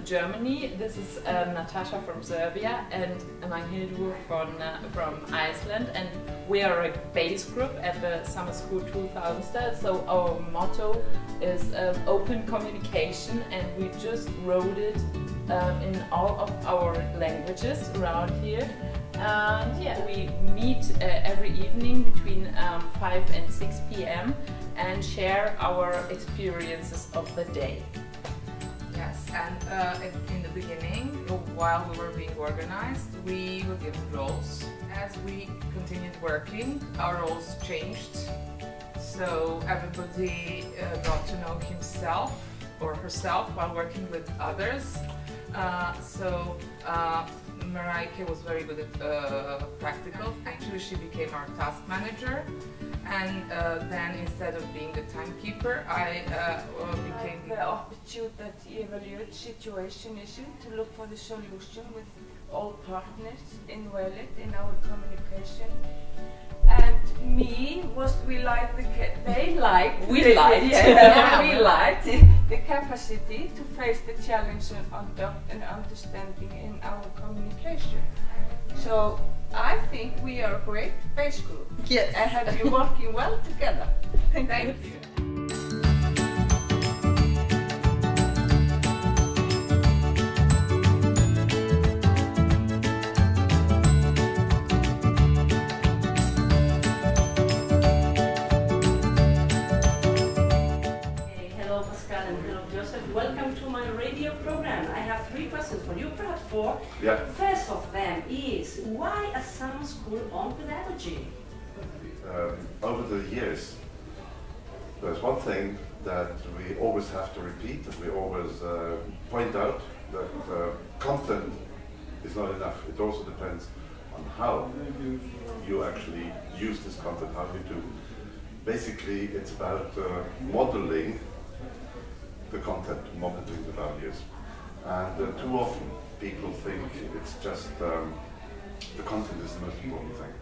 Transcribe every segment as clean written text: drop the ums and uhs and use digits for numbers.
Germany. This is Natasha from Serbia, and I'm Hildur from Iceland, and we are a base group at the Summer School 2000. So our motto is open communication, and we just wrote it in all of our languages around here. And yeah, we meet every evening between 5 and 6 p.m. and share our experiences of the day. Yes, and in the beginning, while we were being organized, we were given roles. As we continued working, our roles changed. So everybody got to know himself or herself while working with others. Marijke was very good at practical. Actually, she became our task manager, and then instead of being the timekeeper, I became the opportunity that evaluate situation issue to look for the solution with all partners involved in our communication. And me was we liked the capacity to face the challenge and understanding in our communication. So I think we are a great base group. Yes. And have you working well together. Thank you. Welcome to my radio program. I have 3 questions for you, perhaps 4. Yeah. First of them is, why a summer school on pedagogy? Over the years, there's one thing that we always have to repeat, and we always point out that content is not enough. It also depends on how you actually use this content, how you do. Basically, it's about modeling the content, modeling the values. And too often people think it's just the content is the most important thing.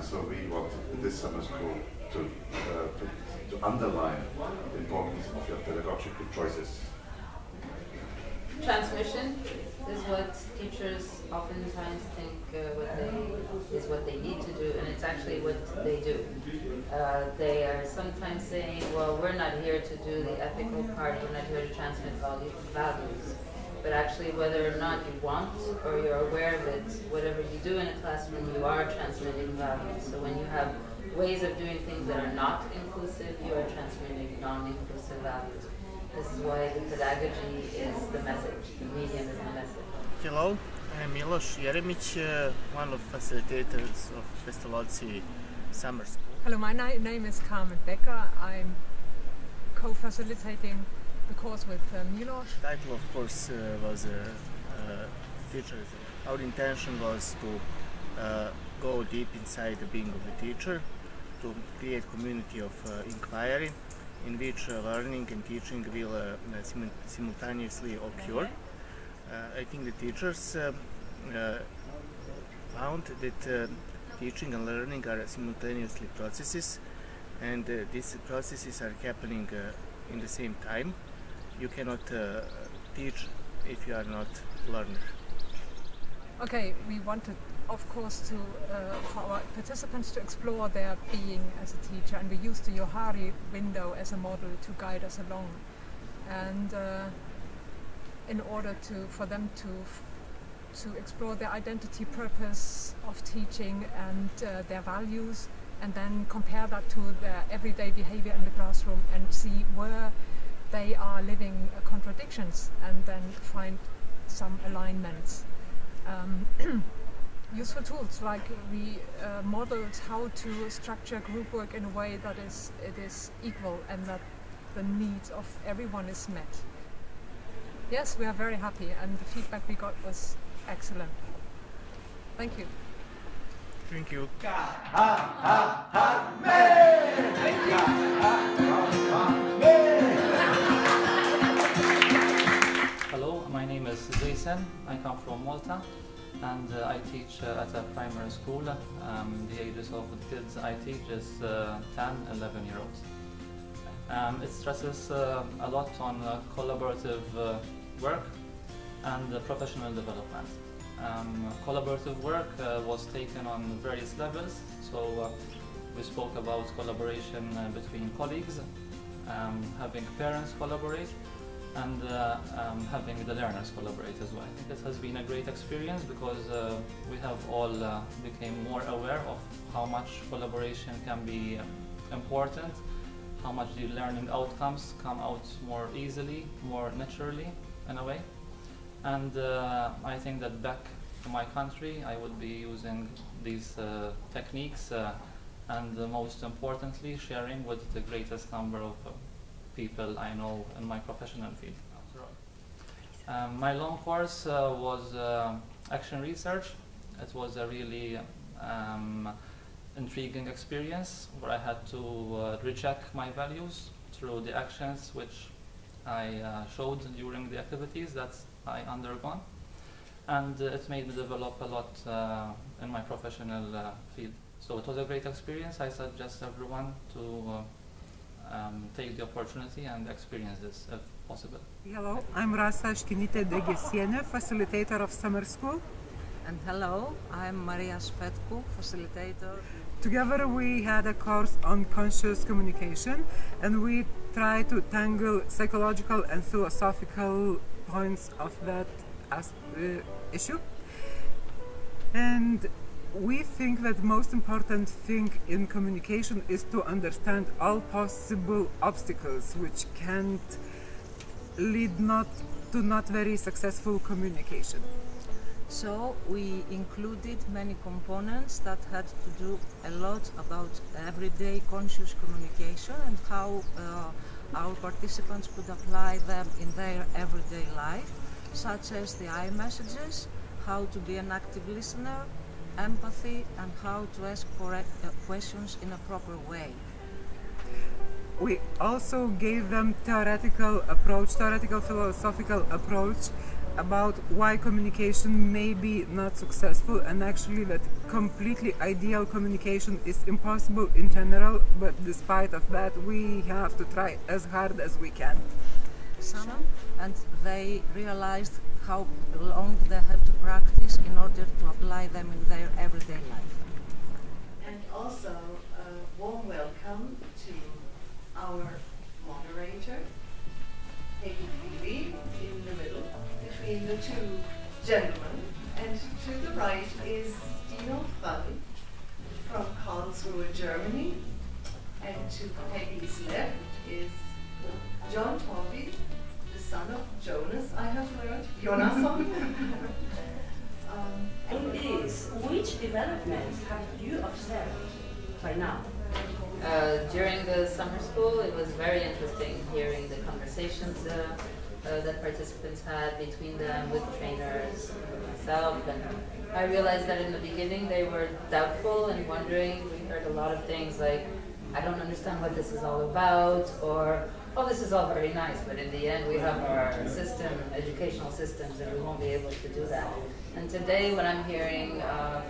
So we want this summer school to underline the importance of your pedagogical choices. Transmission is what teachers oftentimes think is what they need to do, and it's actually what they do. They are sometimes saying, well, we're not here to do the ethical part, we're not here to transmit values. But actually, whether or not you want or you're aware of it, whatever you do in a classroom, you are transmitting values. So when you have ways of doing things that are not inclusive, you are transmitting non-inclusive values. This is why the pedagogy is the message, the medium is the message. Hello, I'm Miloš Jeremić, one of facilitators of Pestalozzi Summer School. Hello, my name is Carmen Becker. I'm co-facilitating the course with Miloš. The title, of course, was Teachers. Our intention was to go deep inside the being of the teacher, to create community of inquiry, in which learning and teaching will simultaneously occur. I think the teachers found that teaching and learning are simultaneously processes, and these processes are happening in the same time. You cannot teach if you are not learner. Okay, we wanted, of course, for our participants to explore their being as a teacher, and we used the Johari window as a model to guide us along. And in order for them to explore their identity, purpose of teaching, and their values, and then compare that to their everyday behavior in the classroom and see where they are living contradictions, and then find some alignments. Useful tools, like we modeled how to structure group work in a way that it is equal and that the needs of everyone is met. Yes, we are very happy, and the feedback we got was excellent. Thank you. Thank you. Hello, my name is Duisen. I come from Malta, and I teach at a primary school. The ages of the kids I teach is 10, 11-year-olds. It stresses a lot on collaborative work, and professional development. Collaborative work was taken on various levels, so we spoke about collaboration between colleagues, having parents collaborate, and having the learners collaborate as well. I think it has been a great experience because we have all become more aware of how much collaboration can be important, how much the learning outcomes come out more easily, more naturally in a way. And I think that back to my country I would be using these techniques and most importantly sharing with the greatest number of people I know in my professional field. My long course was action research. It was a really intriguing experience where I had to recheck my values through the actions which I showed during the activities that I undergone, and it made me develop a lot in my professional field. So it was a great experience. I suggest everyone to take the opportunity and experience this if possible. Hello, I'm Rasa Ashkinite Degesiene, facilitator of summer school. And hello, I'm Maria Svetku, facilitator. Together we had a course on conscious communication, and we tried to tangle psychological and philosophical points of that issue. And we think that the most important thing in communication is to understand all possible obstacles which can lead to not very successful communication. So we included many components that had to do a lot about everyday conscious communication and how our participants could apply them in their everyday life, such as the I messages, how to be an active listener, empathy, and how to ask questions in a proper way. We also gave them theoretical philosophical approach about why communication may be not successful, and actually that completely ideal communication is impossible in general, but despite of that we have to try as hard as we can. And they realized how long they have to practice in order to apply them in their everyday life. And also a warm welcome to our moderator, Peggy Peavy, in the middle, between the two gentlemen. And to the right is Dino Fralli from Karlsruhe, Germany. And to Peggy's left is John Torby, the son of Jonas, I have learned. Jonasson. Which developments have you observed by now? During the summer school, it was very interesting hearing the conversations that participants had between them with trainers and myself. And I realized that in the beginning they were doubtful and wondering. We heard a lot of things like, I don't understand what this is all about, or, oh, this is all very nice, but in the end we have our educational systems, and we won't be able to do that. And today what I'm hearing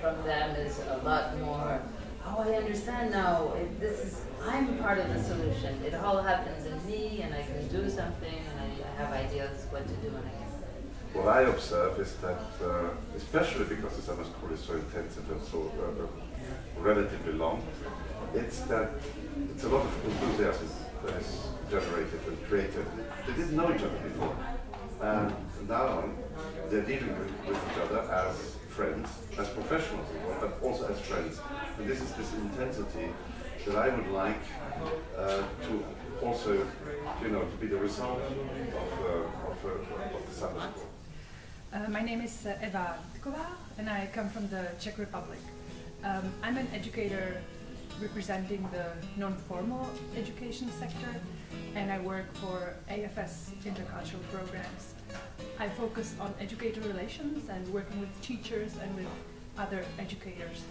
from them is a lot more, oh, I understand now, I'm part of the solution. It all happens in me, and I can do something, and I have ideas what to do, and I can. What I observe is that, especially because the summer school is so intensive and so relatively long, it's a lot of enthusiasm that is generated and created. They didn't know each other before, and now on they're dealing with each other as friends, as professionals, but also as friends. And this is this intensity that I would like to also, to be the result of the summer school. My name is Eva Dkova, and I come from the Czech Republic. I'm an educator representing the non-formal education sector, and I work for AFS intercultural programs. I focus on educator relations and working with teachers and with other educators.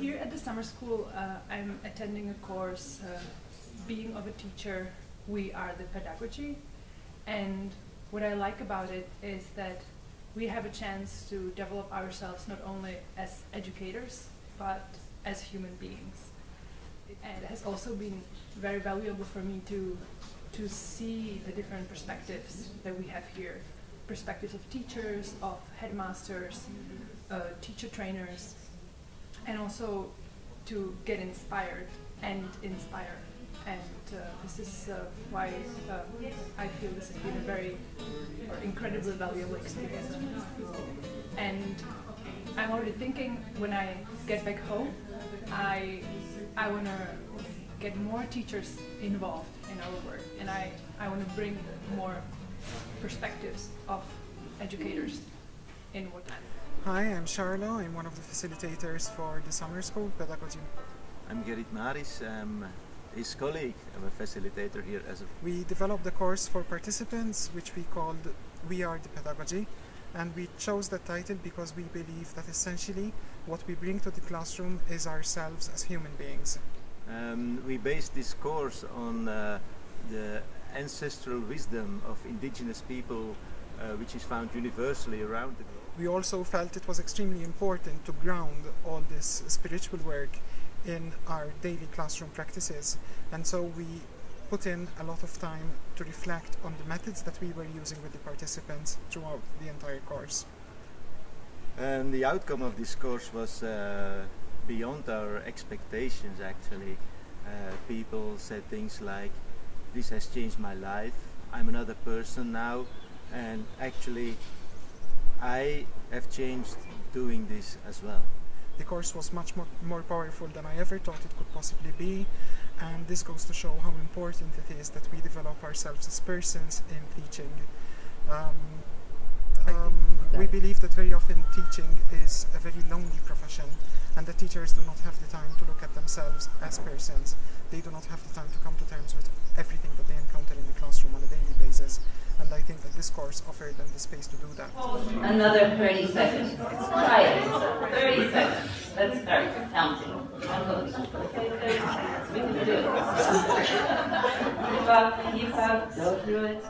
Here at the summer school, I'm attending a course, Being of a Teacher, We Are the Pedagogy. And what I like about it is that we have a chance to develop ourselves not only as educators, but as human beings. And it has also been very valuable for me to see the different perspectives that we have here, perspectives of teachers, of headmasters, teacher trainers, and also to get inspired and inspire. And this is why I feel this has been a very incredibly valuable experience. And I'm already thinking when I get back home, I want to get more teachers involved in our work, and I want to bring more perspectives of educators in what I'm. Hi, I'm Charlo. I'm one of the facilitators for the summer school Pedagogy. I'm Gerrit Maris. I'm his colleague. I'm a facilitator here as a... We developed the course for participants, which we called We Are the Pedagogy, and we chose that title because we believe that essentially what we bring to the classroom is ourselves as human beings. We based this course on the ancestral wisdom of indigenous people, which is found universally around the globe. We also felt it was extremely important to ground all this spiritual work in our daily classroom practices, and so we put in a lot of time to reflect on the methods that we were using with the participants throughout the entire course. And the outcome of this course was beyond our expectations, actually. People said things like, this has changed my life, I'm another person now, and actually I have changed doing this as well. The course was much more powerful than I ever thought it could possibly be, and this goes to show how important it is that we develop ourselves as persons in teaching. We believe that very often teaching is a very lonely profession, and the teachers do not have the time to look at themselves as persons. They do not have the time to come to terms with everything that they encounter in the classroom on a daily basis, and I think that this course offered them the space to do that. Another 30 seconds. Try it. 30 seconds. Let's start counting. We can do it. Keep up, go through it.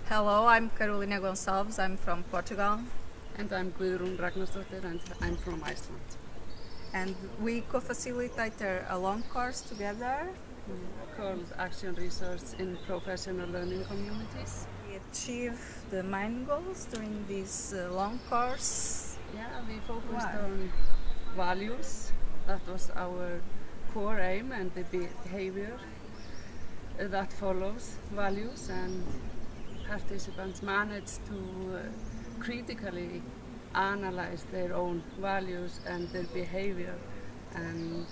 Hello, I'm Carolina Gonçalves, I'm from Portugal. And I'm Guðrún Ragnarsdóttir and I'm from Iceland. And we co-facilitated a long course together called Action Research in Professional Learning Communities. We achieved the main goals during this long course. Yeah, we focused on values. That was our core aim, and the behavior that follows values, and participants managed to critically analyze their own values and their behavior. And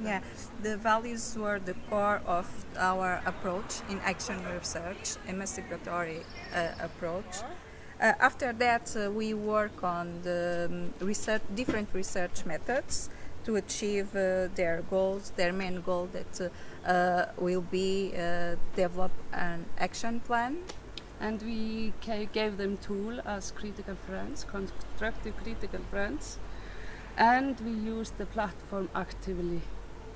yeah, the values were the core of our approach in action research, emancipatory approach. After that, we work on the different research methods to achieve their goals. Their main goal that will be develop an action plan. And we gave them tools as critical friends, constructive critical friends, and we used the platform actively,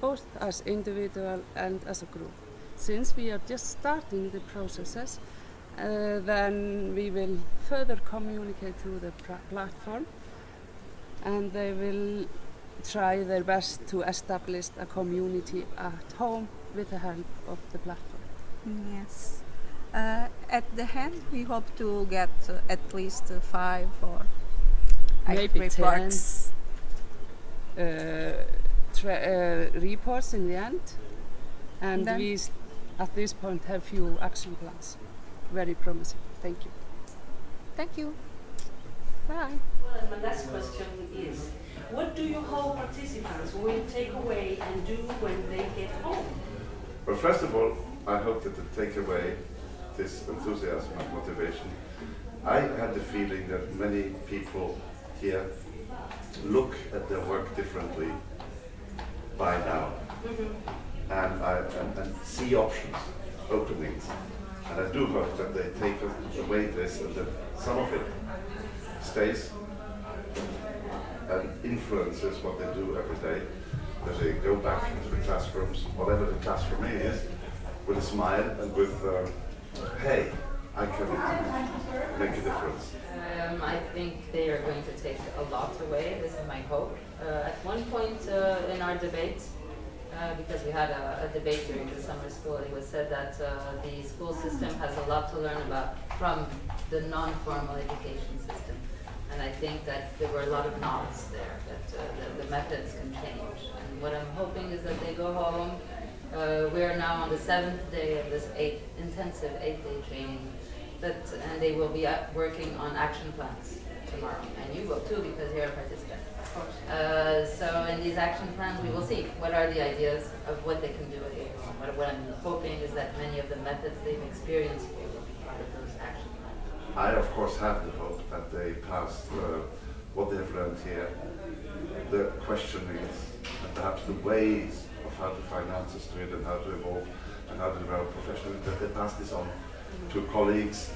both as individual and as a group. Since we are just starting the processes, then we will further communicate through the platform, and they will try their best to establish a community at home with the help of the platform. Yes. At the end, we hope to get at least 5 or 8 reports. 10 reports in the end, and we at this point have few action plans. Very promising. Thank you. Thank you. Bye. Well, my last question is, what do you hope participants will take away and do when they get home? Well, first of all, I hope that the takeaway, this enthusiasm and motivation. I had the feeling that many people here look at their work differently by now, and see options, openings. And I do hope that they take away this and that some of it stays and influences what they do every day, that they go back into the classrooms, whatever the classroom is, with a smile and with hey, I can make a difference? I think they are going to take a lot away. This is my hope. At one point in our debate, because we had a debate during the summer school, it was said that the school system has a lot to learn about from the non-formal education system. And I think that there were a lot of nods there, that the methods can change. And what I'm hoping is that they go home. We are now on the 7th day of this intensive 8-day training, and they will be working on action plans tomorrow. And you will too, because you're a participant. Of course. So in these action plans, we will see what are the ideas of what they can do at home. What I'm hoping is that many of the methods they've experienced will be part of those action plans. I, of course, have the hope that they pass what they've learned here, the questionings, and perhaps the ways of how to find answers to it and how to evolve and how to develop professionally, that they pass this on to colleagues.